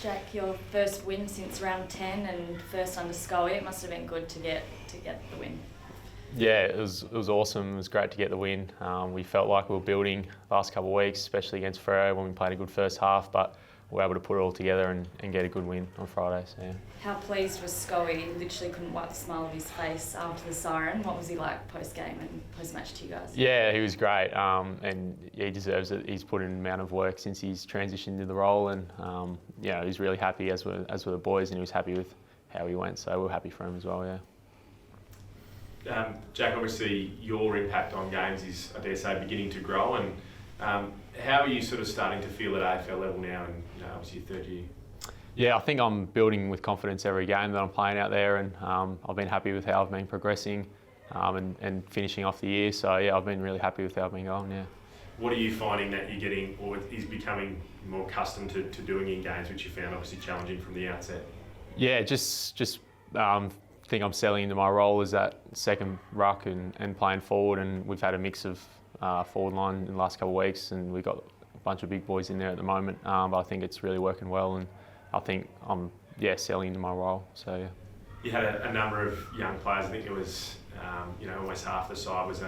Jack, your first win since round 10 and first under Scully. It must have been good to get the win. Yeah, it was awesome. It was great to get the win. We felt like we were building the last couple of weeks, especially against Freo when we played a good first half, but we were able to put it all together and get a good win on Friday. So, yeah. How pleased was Scully? He literally couldn't wipe the smile off his face after the siren. What was he like post-game and post-match to you guys? Yeah, he was great, and he deserves it. He's put in an amount of work since he's transitioned into the role, and yeah, he's really happy, as were the boys, and he was happy with how he went. So we're happy for him as well. Yeah. Jack, obviously your impact on games is, I dare say, beginning to grow, and how are you sort of starting to feel at AFL level now, and obviously your third year? Yeah, I think I'm building with confidence every game that I'm playing out there, and I've been happy with how I've been progressing and finishing off the year. So yeah, I've been really happy with how I've been going. Yeah. What are you finding that you're getting, or is becoming more accustomed to doing in games, which you found obviously challenging from the outset? Yeah, just think I'm settling into my role as that second ruck and playing forward, and we've had a mix of forward line in the last couple of weeks, and we've got a bunch of big boys in there at the moment, but I think it's really working well, and I think I'm settling into my role. So yeah. You had a number of young players. I think it was almost half the side was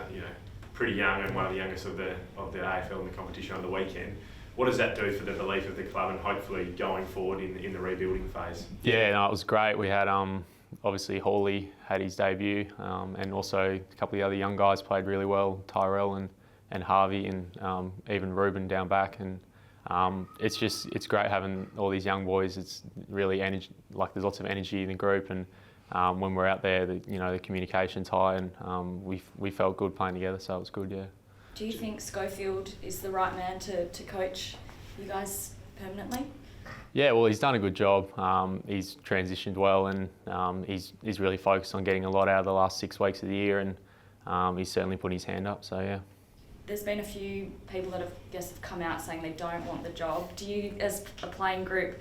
pretty young, and one of the youngest of the AFL in the competition on the weekend. What does that do for the belief of the club, and hopefully going forward in the rebuilding phase? Yeah, no, it was great. We had obviously Hawley had his debut, and also a couple of the other young guys played really well, Tyrell and Harvey, and even Ruben down back, and it's great having all these young boys. It's really there's lots of energy in the group, and when we're out there, the communication's high, and we felt good playing together, so it was good. Yeah. Do you think Schofield is the right man to coach you guys permanently? Yeah, well, he's done a good job. He's transitioned well, and he's really focused on getting a lot out of the last 6 weeks of the year, and he's certainly put his hand up. So yeah. There's been a few people that have come out saying they don't want the job. Do you, as a playing group,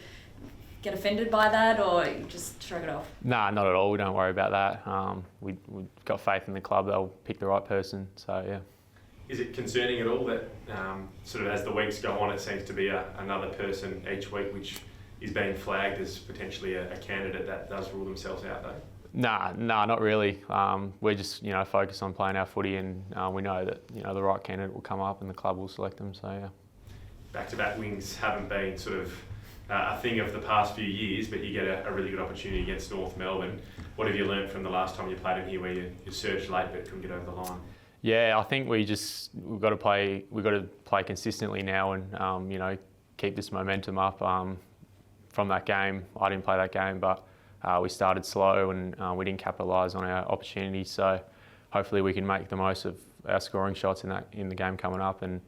get offended by that, or you just shrug it off? Nah, not at all. We don't worry about that. We've got faith in the club. They'll pick the right person. So yeah. Is it concerning at all that sort of as the weeks go on, it seems to be another person each week which is being flagged as potentially a candidate that does rule themselves out though? Nah, not really. We're just focused on playing our footy, and we know that the right candidate will come up and the club will select them. So yeah. Back-to-back wins haven't been sort of a thing of the past few years, but you get a really good opportunity against North Melbourne. What have you learned from the last time you played in here, where you surged late but couldn't get over the line? Yeah, I think we've got to play consistently now, and keep this momentum up. From that game, I didn't play that game, but we started slow, and we didn't capitalise on our opportunities. So hopefully we can make the most of our scoring shots in the game coming up, and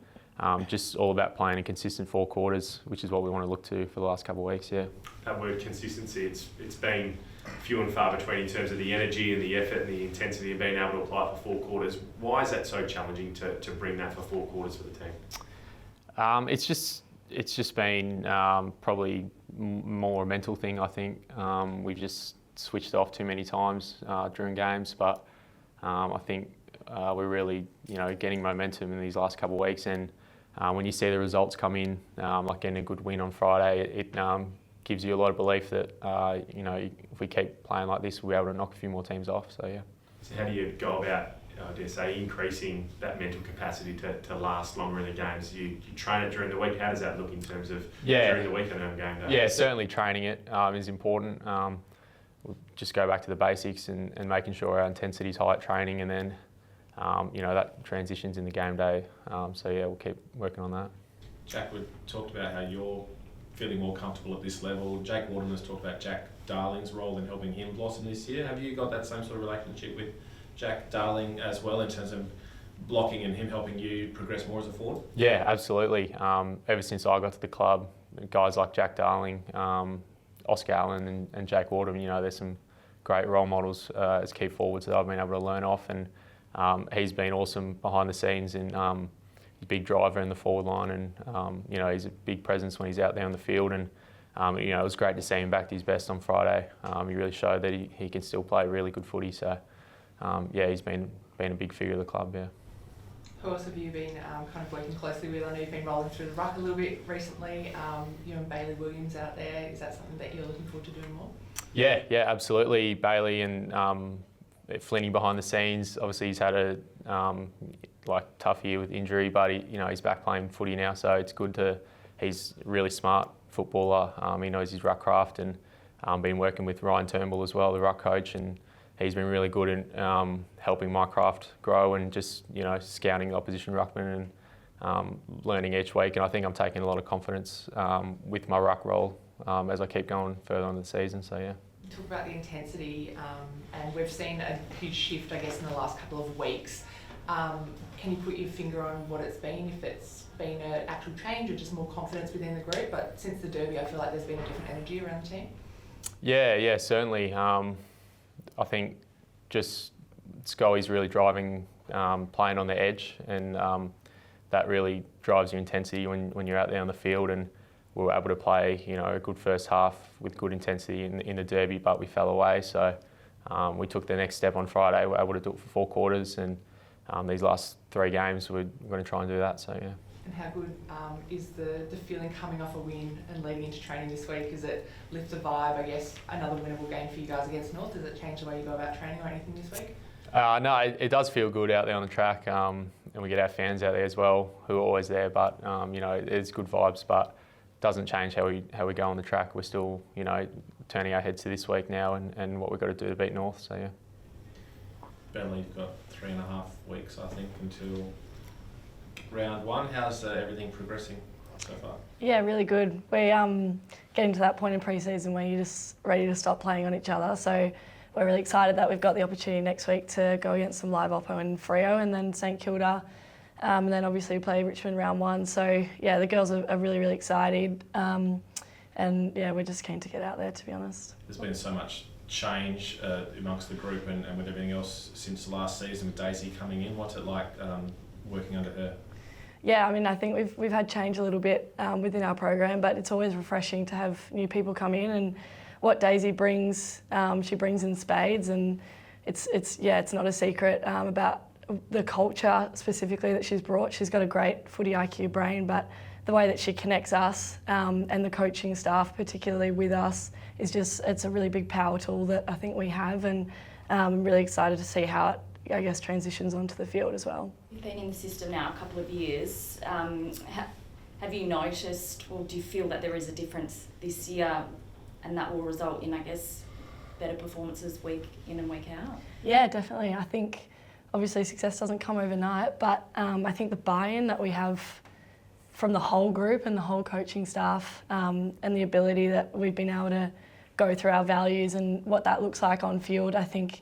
just all about playing a consistent 4 quarters, which is what we want to look to for the last couple of weeks. Yeah. That word consistency, it's been few and far between in terms of the energy and the effort and the intensity, and being able to apply it for 4 quarters. Why is that so challenging to bring that for 4 quarters for the team? It's just been probably more a mental thing, I think. We've just switched off too many times during games, but I think we're really getting momentum in these last couple of weeks, and when you see the results come in, like getting a good win on Friday, it gives you a lot of belief that if we keep playing like this, we'll be able to knock a few more teams off. So yeah. So how do you go about, I dare say, increasing that mental capacity to last longer in the games? You train it during the week. How does that look in terms of during the week and on game day? Yeah, certainly training it is important. We'll just go back to the basics and making sure our intensity is high at training, and then that transitions in the game day. So yeah, we'll keep working on that. Jack, we talked about how you're feeling more comfortable at this level. Jake Waterman has talked about Jack Darling's role in helping him blossom this year. Have you got that same sort of relationship with Jack Darling as well, in terms of blocking and him helping you progress more as a forward? Yeah, absolutely. Ever since I got to the club, guys like Jack Darling, Oscar Allen and Jake Waterman, there's some great role models as key forwards that I've been able to learn off, and he's been awesome behind the scenes, and big driver in the forward line, and he's a big presence when he's out there on the field, and it was great to see him back to his best on Friday. He really showed that he can still play really good footy, so he's been a big figure of the club. Yeah. Who else have you been kind of working closely with? I know you've been rolling through the ruck a little bit recently. You and Bailey Williams out there. Is that something that you're looking forward to doing more? Yeah, absolutely. Bailey and Flinny behind the scenes. Obviously, he's had a tough year with injury, but he's back playing footy now, so it's good to. He's a really smart footballer. He knows his ruck craft, and been working with Ryan Turnbull as well, the ruck coach, and he's been really good in helping my craft grow and just scouting the opposition ruckman and learning each week. And I think I'm taking a lot of confidence with my ruck role as I keep going further on in the season. So yeah. You talk about the intensity, and we've seen a huge shift, I guess, in the last couple of weeks. Can you put your finger on what it's been? If it's been an actual change or just more confidence within the group? But since the derby, I feel like there's been a different energy around the team. Yeah, certainly. I think just Scully's really driving, playing on the edge, and that really drives your intensity when you're out there on the field. And we were able to play, a good first half with good intensity in the derby, but we fell away. So we took the next step on Friday. We were able to do it for 4 quarters, and these last 3 games we're going to try and do that. So yeah. And how good is the feeling coming off a win and leading into training this week? Does it lift the vibe? I guess another winnable game for you guys against North. Does it change the way you go about training or anything this week? No, it does feel good out there on the track, and we get our fans out there as well, who are always there. But it's good vibes, but it doesn't change how we go on the track. We're still turning our heads to this week now and what we've got to do to beat North. So yeah. Bentley, you've got 3.5 weeks, I think, until round 1. How's everything progressing so far? Yeah, really good. We're getting to that point in pre-season where you're just ready to stop playing on each other. So we're really excited that we've got the opportunity next week to go against some live oppo in Freo and then St Kilda. And then obviously we play Richmond round 1. So yeah, the girls are really, really excited. And yeah, we're just keen to get out there, to be honest. There's been so much change amongst the group and with everything else since the last season with Daisy coming in. What's it like working under her? Yeah, I mean, I think we've had change a little bit within our program, but it's always refreshing to have new people come in. And what Daisy brings, she brings in spades, and it's not a secret about the culture specifically that she's brought. She's got a great footy IQ brain, but the way that she connects us and the coaching staff, particularly with us, it's a really big power tool that I think we have, and I'm really excited to see how it, I guess, transitions onto the field as well. You've been in the system now a couple of years. Have you noticed, or do you feel that there is a difference this year, and that will result in, I guess, better performances week in and week out? Yeah, definitely. I think obviously success doesn't come overnight, but I think the buy-in that we have from the whole group and the whole coaching staff, and the ability that we've been able to go through our values and what that looks like on field, I think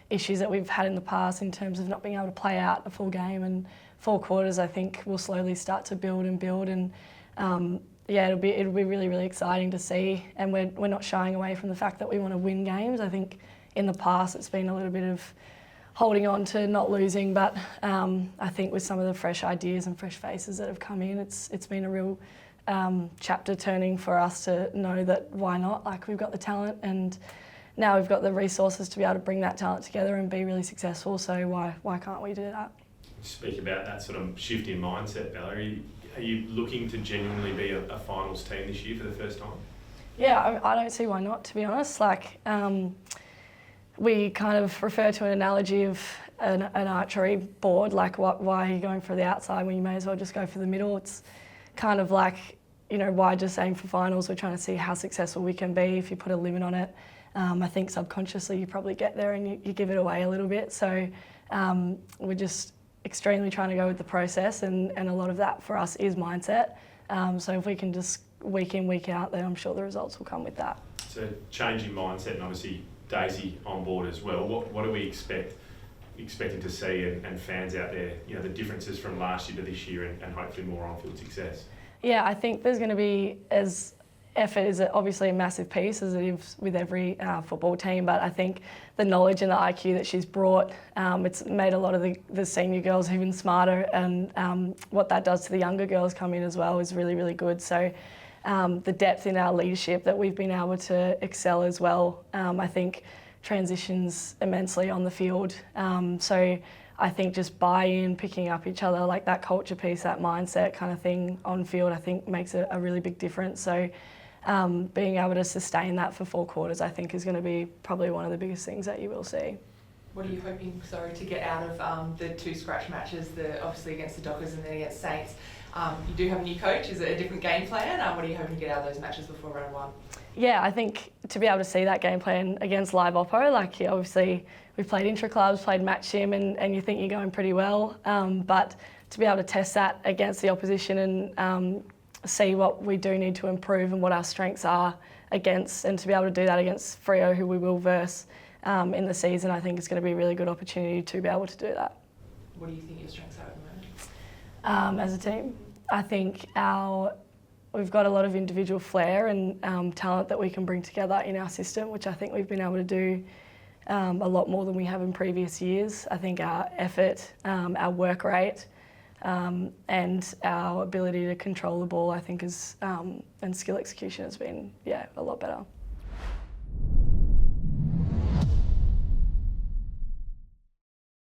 issues that we've had in the past in terms of not being able to play out a full game and 4 quarters, I think will slowly start to build and it'll be really, really exciting to see, and we're not shying away from the fact that we want to win games. I think in the past it's been a little bit of holding on to not losing, but I think with some of the fresh ideas and fresh faces that have come in, it's been a real chapter turning for us to know that why not? Like, we've got the talent, and now we've got the resources to be able to bring that talent together and be really successful, so why can't we do that? Speak about that sort of shift in mindset, Bella. Are you looking to genuinely be a finals team this year for the first time? Yeah, I don't see why not, to be honest. Like, we kind of refer to an analogy of an archery board, like why are you going for the outside when you may as well just go for the middle? It's kind of like, why just aim for finals? We're trying to see how successful we can be if you put a limit on it. I think subconsciously you probably get there and you give it away a little bit. So we're just extremely trying to go with the process, and a lot of that for us is mindset. So if we can just week in, week out, then I'm sure the results will come with that. So changing mindset, and obviously Daisy on board as well. What do we expecting to see and fans out there, the differences from last year to this year and hopefully more on-field success? Yeah, I think there's going to be, as effort is obviously a massive piece, as it is with every football team, but I think the knowledge and the IQ that she's brought, it's made a lot of the senior girls even smarter, and what that does to the younger girls come in as well is really, really good. So the depth in our leadership that we've been able to excel as well, I think transitions immensely on the field. So I think just buy-in, picking up each other, like that culture piece, that mindset kind of thing on field, I think makes a really big difference. So being able to sustain that for 4 quarters, I think is going to be probably one of the biggest things that you will see. What are you hoping, to get out of the 2 scratch matches, obviously against the Dockers and then against Saints? You do have a new coach. Is it a different game plan? What are you hoping to get out of those matches before round 1? Yeah, I think to be able to see that game plan against live oppo, like obviously we've played intra-clubs, played match sim, and you think you're going pretty well. But to be able to test that against the opposition and see what we do need to improve and what our strengths are against, and to be able to do that against Freo, who we will verse in the season, I think it's going to be a really good opportunity to be able to do that. What do you think your strengths are at the moment? As a team, I think we've got a lot of individual flair and talent that we can bring together in our system, which I think we've been able to do a lot more than we have in previous years. I think our effort, our work rate, and our ability to control the ball, I think, and skill execution has been, a lot better.